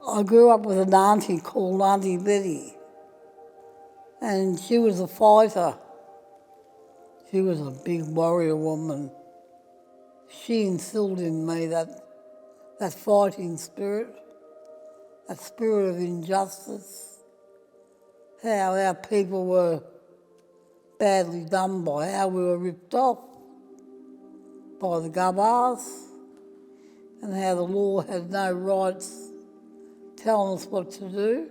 I grew up with an auntie called Aunty Betty, and she was a fighter. She was a big warrior woman. She instilled in me that fighting spirit, that spirit of injustice, how our people were badly done by, how we were ripped off by the gubbars, and how the law had no rights telling us what to do.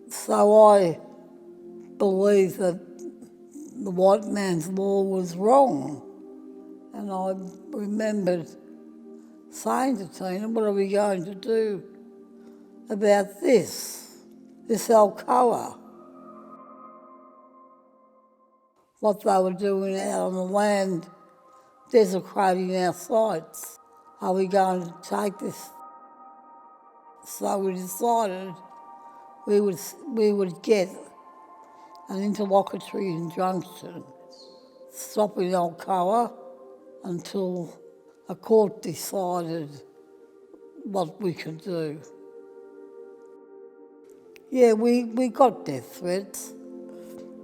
So I believe that the white man's law was wrong. And I remembered saying to Tina, what are we going to do about this Alcoa? What they were doing out on the land, desecrating our sites. Are we going to take this? So we decided we would get an interlocutory injunction stopping Alcoa until a court decided what we could do. Yeah, we got death threats.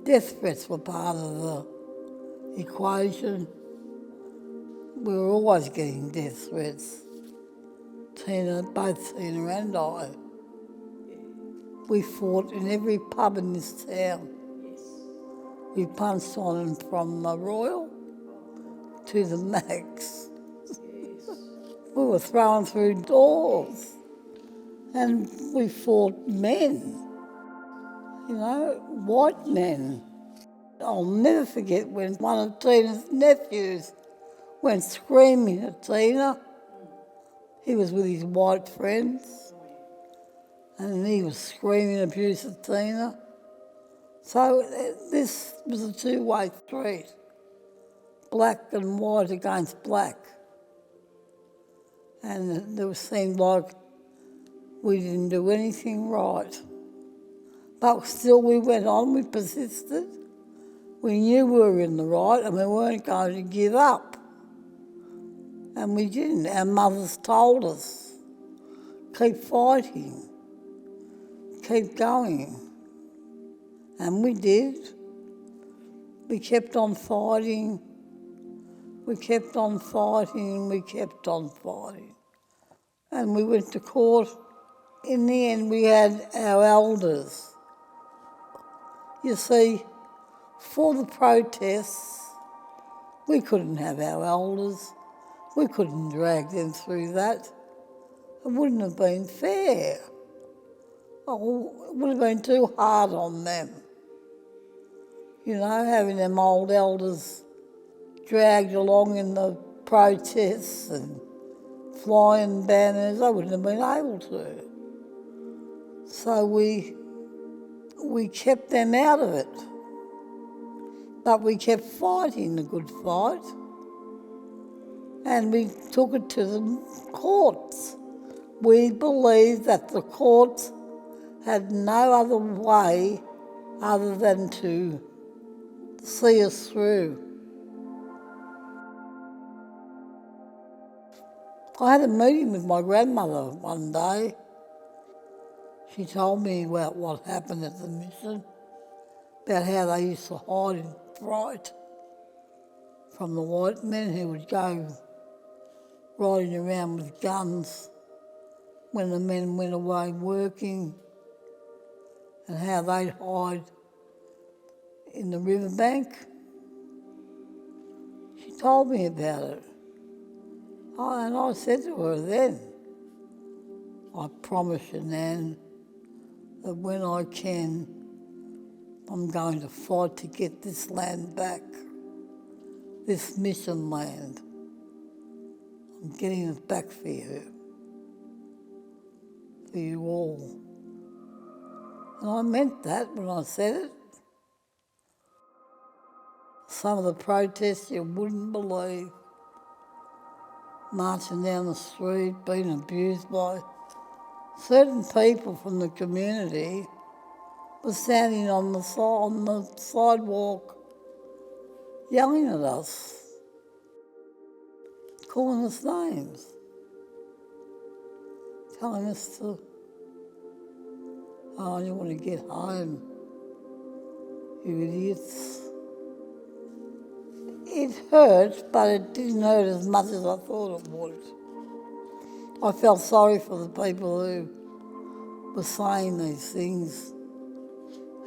Death threats were part of the equation. We were always getting death threats. Both Tina and I. We fought in every pub in this town. We punched on them from the Royal to the Max. We were thrown through doors and we fought men, white men. I'll never forget when one of Tina's nephews went screaming at Tina. He was with his white friends and he was screaming abuse at Tina. So this was a two-way street, black and white against black. And it seemed like we didn't do anything right. But still we went on, we persisted. We knew we were in the right and we weren't going to give up. And we didn't. Our mothers told us, keep fighting, keep going. And we did. We kept on fighting. We kept on fighting. We kept on fighting. And we went to court. In the end, we had our elders. You see, for the protests, we couldn't have our elders. We couldn't drag them through that. It wouldn't have been fair. Oh, it would have been too hard on them. Having them old elders dragged along in the protests and flying banners, I wouldn't have been able to. So we kept them out of it. But we kept fighting the good fight. And we took it to the courts. We believed that the courts had no other way other than to see us through. I had a meeting with my grandmother one day. She told me about what happened at the mission, about how they used to hide in fright from the white men who would go riding around with guns when the men went away working, and how they'd hide in the riverbank. She told me about it. And I said to her then, I promise you, Nan, that when I can, I'm going to fight to get this land back, this mission land. I'm getting it back for you all. And I meant that when I said it. Some of the protests you wouldn't believe, marching down the street, being abused by certain people from the community, were standing on the sidewalk yelling at us, calling us names, telling us to I only want to get home, you idiots. It hurt, but it didn't hurt as much as I thought it would. I felt sorry for the people who were saying these things,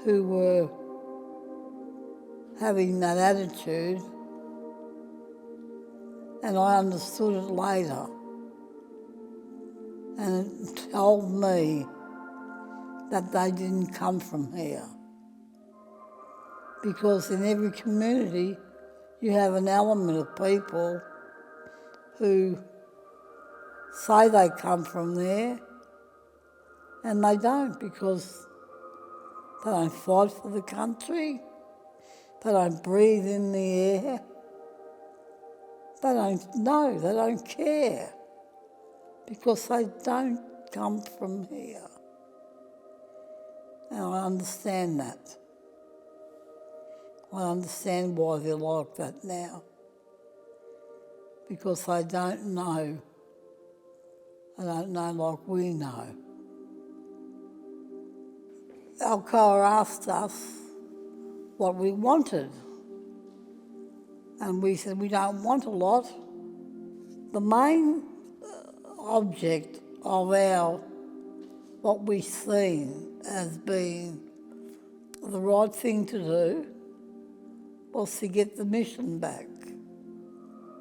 who were having that attitude, and I understood it later. And it told me that they didn't come from here. Because in every community, you have an element of people who say they come from there, and they don't, because they don't fight for the country, they don't breathe in the air, they don't know, they don't care, because they don't come from here. And I understand that. I understand why they're like that now, because they don't know. They don't know like we know. Alcoa asked us what we wanted, and we said we don't want a lot. The main object of what we've seen as being the right thing to do was to get the mission back.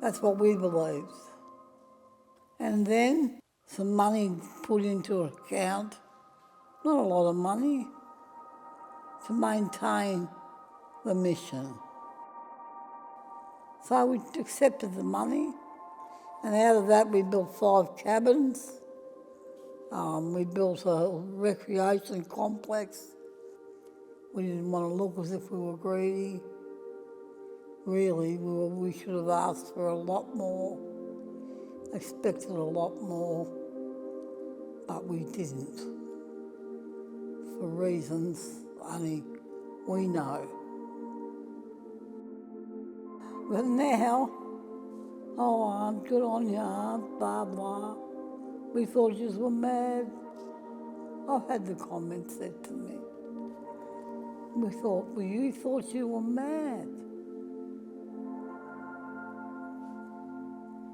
That's what we believed. And then some money put into an account, not a lot of money, to maintain the mission. So we accepted the money, and out of that we built 5 cabins. We built a recreation complex. We didn't want to look as if we were greedy. Really, we should have asked for a lot more, expected a lot more, but we didn't, for reasons only we know. But now, oh, Aunt, good on you, Aunt, blah, blah. We thought you were mad. I've had the comment said to me. You thought you were mad.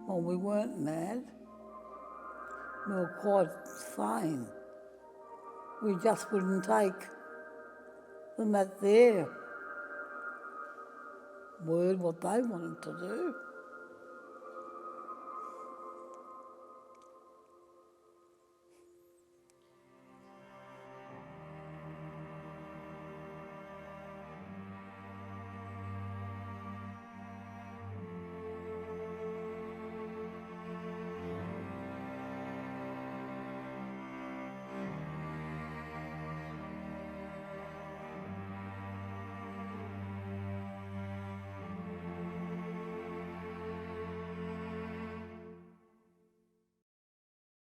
Well, we weren't mad. We were quite sane. We just wouldn't take them at their word what they wanted to do.